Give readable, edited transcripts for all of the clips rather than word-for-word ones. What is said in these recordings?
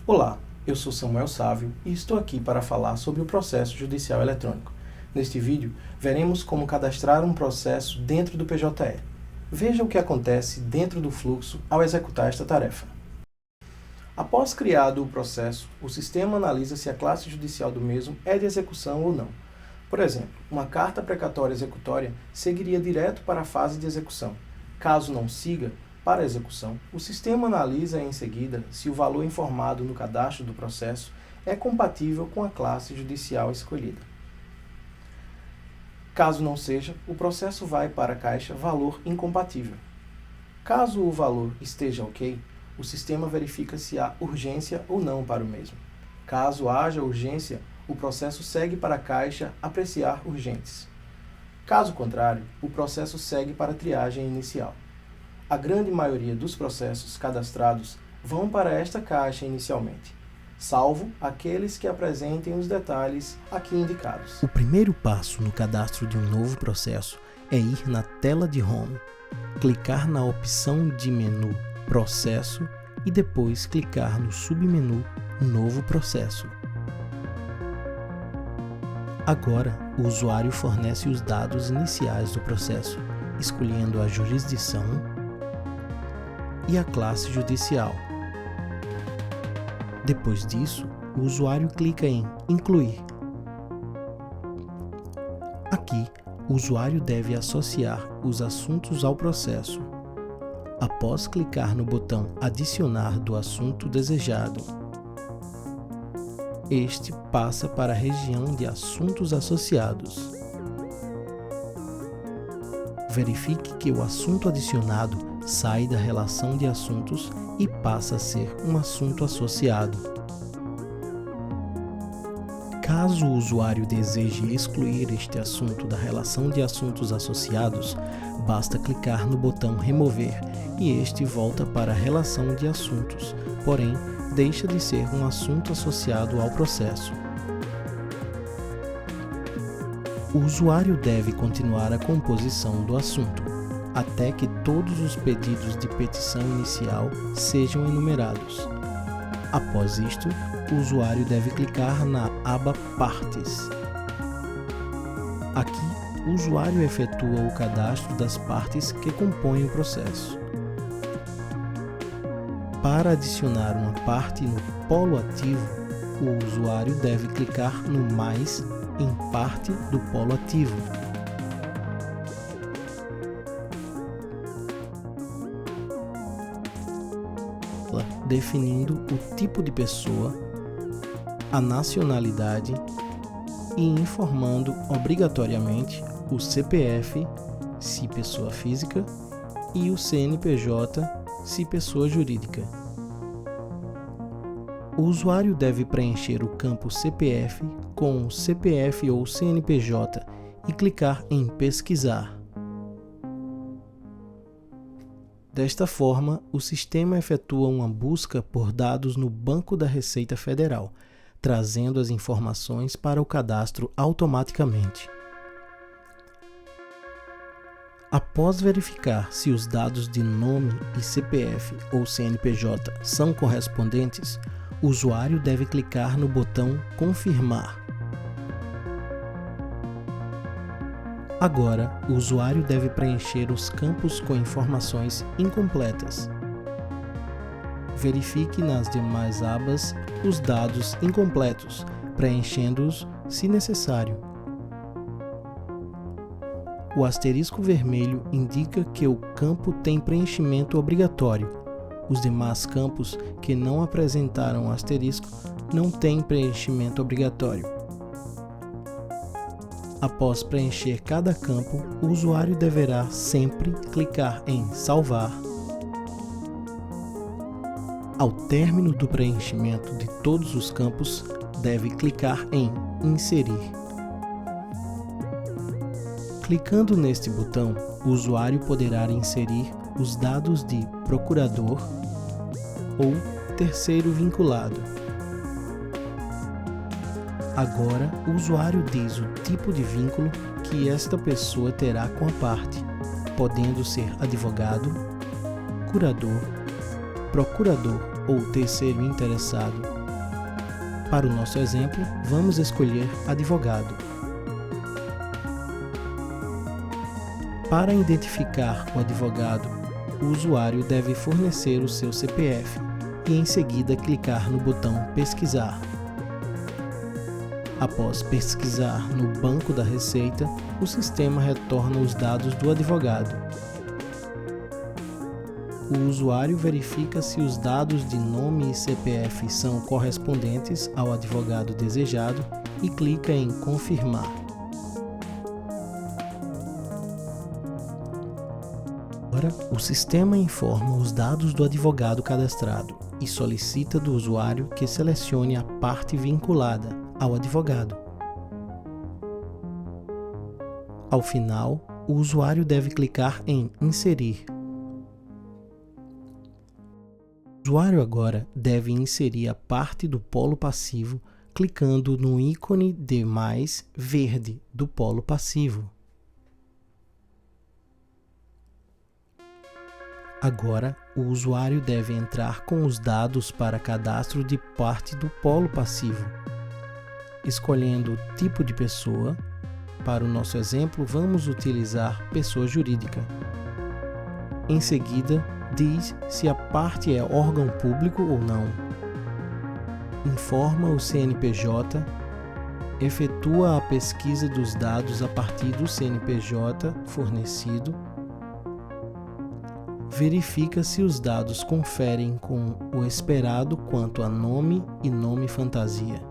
Olá, eu sou Samuel Sávio e estou aqui para falar sobre o processo judicial eletrônico. Neste vídeo, veremos como cadastrar um processo dentro do PJE. Veja o que acontece dentro do fluxo ao executar esta tarefa. Após criado o processo, o sistema analisa se a classe judicial do mesmo é de execução ou não. Por exemplo, uma carta precatória executória seguiria direto para a fase de execução. Caso não siga, para a execução, o sistema analisa em seguida se o valor informado no cadastro do processo é compatível com a classe judicial escolhida. Caso não seja, o processo vai para a caixa valor incompatível. Caso o valor esteja ok, o sistema verifica se há urgência ou não para o mesmo. Caso haja urgência, o processo segue para a caixa apreciar urgentes. Caso contrário, o processo segue para a triagem inicial. A grande maioria dos processos cadastrados vão para esta caixa inicialmente, salvo aqueles que apresentem os detalhes aqui indicados. O primeiro passo no cadastro de um novo processo é ir na tela de Home, clicar na opção de menu Processo e depois clicar no submenu Novo Processo. Agora, o usuário fornece os dados iniciais do processo, escolhendo a jurisdição e a classe judicial. Depois disso, o usuário clica em Incluir. Aqui, o usuário deve associar os assuntos ao processo. Após clicar no botão Adicionar do assunto desejado, este passa para a região de Assuntos Associados. Verifique que o assunto adicionado sai da relação de assuntos e passa a ser um assunto associado. Caso o usuário deseje excluir este assunto da relação de assuntos associados, basta clicar no botão Remover e este volta para a relação de assuntos, porém, deixa de ser um assunto associado ao processo. O usuário deve continuar a composição do assunto, até que todos os pedidos de petição inicial sejam enumerados. Após isto, o usuário deve clicar na aba Partes. Aqui, o usuário efetua o cadastro das partes que compõem o processo. Para adicionar uma parte no polo ativo, o usuário deve clicar no mais em parte do polo ativo. Definindo o tipo de pessoa, a nacionalidade e informando obrigatoriamente o CPF, se pessoa física, e o CNPJ, se pessoa jurídica. O usuário deve preencher o campo CPF com o CPF ou CNPJ e clicar em Pesquisar. Desta forma, o sistema efetua uma busca por dados no Banco da Receita Federal, trazendo as informações para o cadastro automaticamente. Após verificar se os dados de nome e CPF ou CNPJ são correspondentes, o usuário deve clicar no botão Confirmar. Agora, o usuário deve preencher os campos com informações incompletas. Verifique nas demais abas os dados incompletos, preenchendo-os se necessário. O asterisco vermelho indica que o campo tem preenchimento obrigatório. Os demais campos que não apresentaram asterisco não têm preenchimento obrigatório. Após preencher cada campo, o usuário deverá sempre clicar em Salvar. Ao término do preenchimento de todos os campos, deve clicar em Inserir. Clicando neste botão, o usuário poderá inserir os dados de procurador ou terceiro vinculado. Agora, o usuário diz o tipo de vínculo que esta pessoa terá com a parte, podendo ser advogado, curador, procurador ou terceiro interessado, Para o nosso exemplo, vamos escolher advogado. Para identificar o advogado, o usuário deve fornecer o seu CPF e em seguida clicar no botão Pesquisar. Após pesquisar no banco da Receita, o sistema retorna os dados do advogado. O usuário verifica se os dados de nome e CPF são correspondentes ao advogado desejado e clica em Confirmar. Agora, o sistema informa os dados do advogado cadastrado e solicita do usuário que selecione a parte vinculada ao advogado. Ao final, o usuário deve clicar em Inserir. O usuário agora deve inserir a parte do polo passivo clicando no ícone de mais verde do polo passivo. Agora, o usuário deve entrar com os dados para cadastro de parte do polo passivo, escolhendo o tipo de pessoa. Para o nosso exemplo, vamos utilizar pessoa jurídica. Em seguida, diz se a parte é órgão público ou não. Informa o CNPJ, efetua a pesquisa dos dados a partir do CNPJ fornecido, verifica se os dados conferem com o esperado quanto a nome e nome fantasia.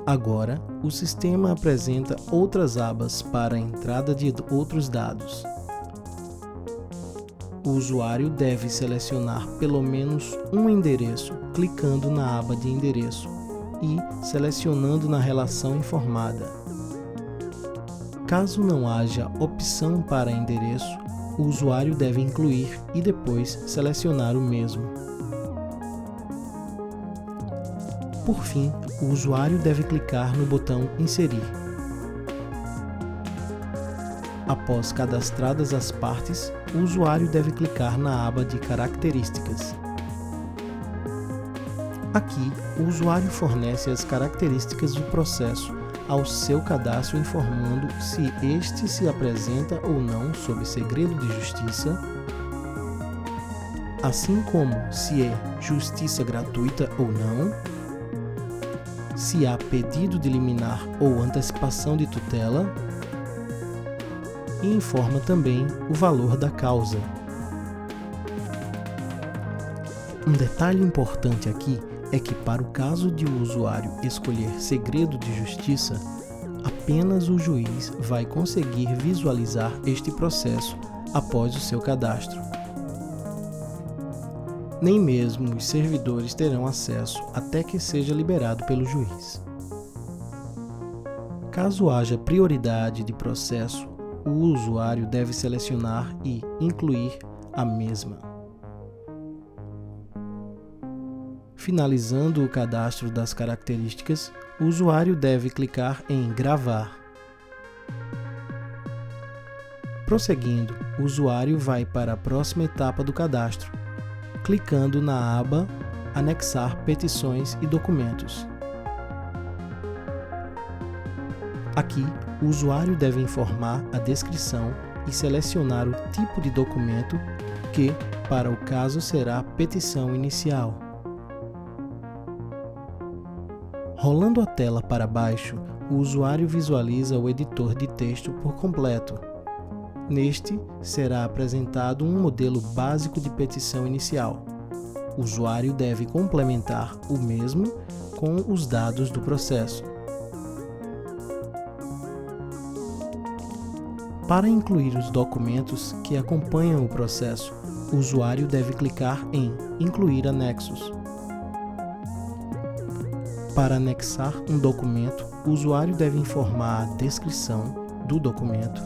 Agora, o sistema apresenta outras abas para a entrada de outros dados. O usuário deve selecionar pelo menos um endereço, clicando na aba de endereço e selecionando na relação informada. Caso não haja opção para endereço, o usuário deve incluir e depois selecionar o mesmo. Por fim, o usuário deve clicar no botão Inserir. Após cadastradas as partes, o usuário deve clicar na aba de Características. Aqui, o usuário fornece as características do processo ao seu cadastro, informando se este se apresenta ou não sob segredo de justiça, assim como se é justiça gratuita ou não, se há pedido de liminar ou antecipação de tutela, e informa também o valor da causa. Um detalhe importante aqui é que, para o caso de o usuário escolher segredo de justiça, apenas o juiz vai conseguir visualizar este processo após o seu cadastro. Nem mesmo os servidores terão acesso até que seja liberado pelo juiz. Caso haja prioridade de processo, o usuário deve selecionar e incluir a mesma. Finalizando o cadastro das características, o usuário deve clicar em Gravar. Prosseguindo, o usuário vai para a próxima etapa do cadastro, clicando na aba Anexar petições e documentos. Aqui, o usuário deve informar a descrição e selecionar o tipo de documento que, para o caso, será a petição inicial. Rolando a tela para baixo, o usuário visualiza o editor de texto por completo. Neste, será apresentado um modelo básico de petição inicial. O usuário deve complementar o mesmo com os dados do processo. Para incluir os documentos que acompanham o processo, o usuário deve clicar em Incluir anexos. Para anexar um documento, o usuário deve informar a descrição do documento.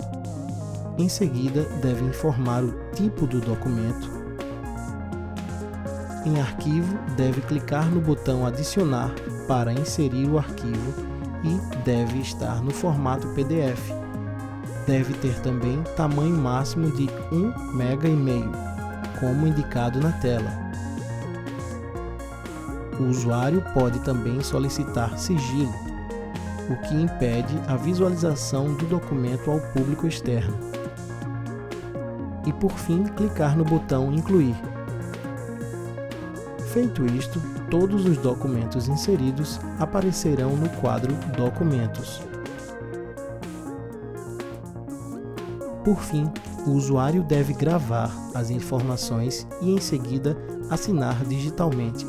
Em seguida, deve informar o tipo do documento. Em arquivo, deve clicar no botão Adicionar para inserir o arquivo e deve estar no formato PDF. Deve ter também tamanho máximo de 1,5 MB, como indicado na tela. o usuário pode também solicitar sigilo, o que impede a visualização do documento ao público externo. E por fim, clicar no botão Incluir. Feito isto, todos os documentos inseridos aparecerão no quadro Documentos. Por fim, o usuário deve gravar as informações e, em seguida, assinar digitalmente.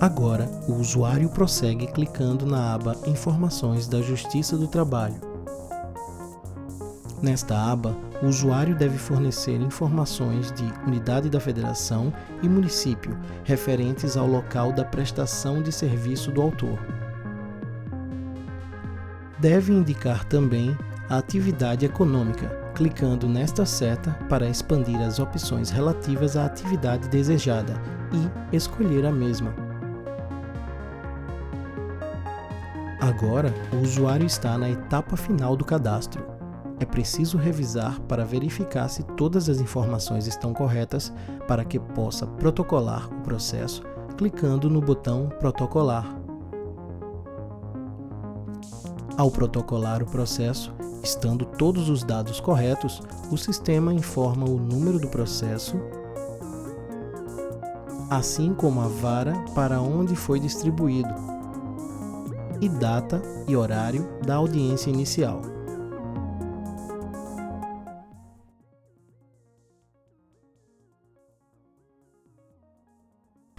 Agora, o usuário prossegue clicando na aba Informações da Justiça do Trabalho. Nesta aba, o usuário deve fornecer informações de unidade da federação e município referentes ao local da prestação de serviço do autor. Deve indicar também a atividade econômica, clicando nesta seta para expandir as opções relativas à atividade desejada e escolher a mesma. Agora, o usuário está na etapa final do cadastro. É preciso revisar para verificar se todas as informações estão corretas para que possa protocolar o processo, clicando no botão Protocolar. Ao protocolar o processo, estando todos os dados corretos, o sistema informa o número do processo, assim como a vara para onde foi distribuído, e data e horário da audiência inicial.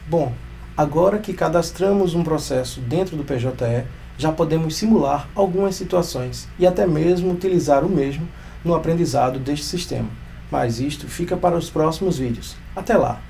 Bom, agora que cadastramos um processo dentro do PJE, já podemos simular algumas situações e até mesmo utilizar o mesmo no aprendizado deste sistema. Mas isto fica para os próximos vídeos. Até lá!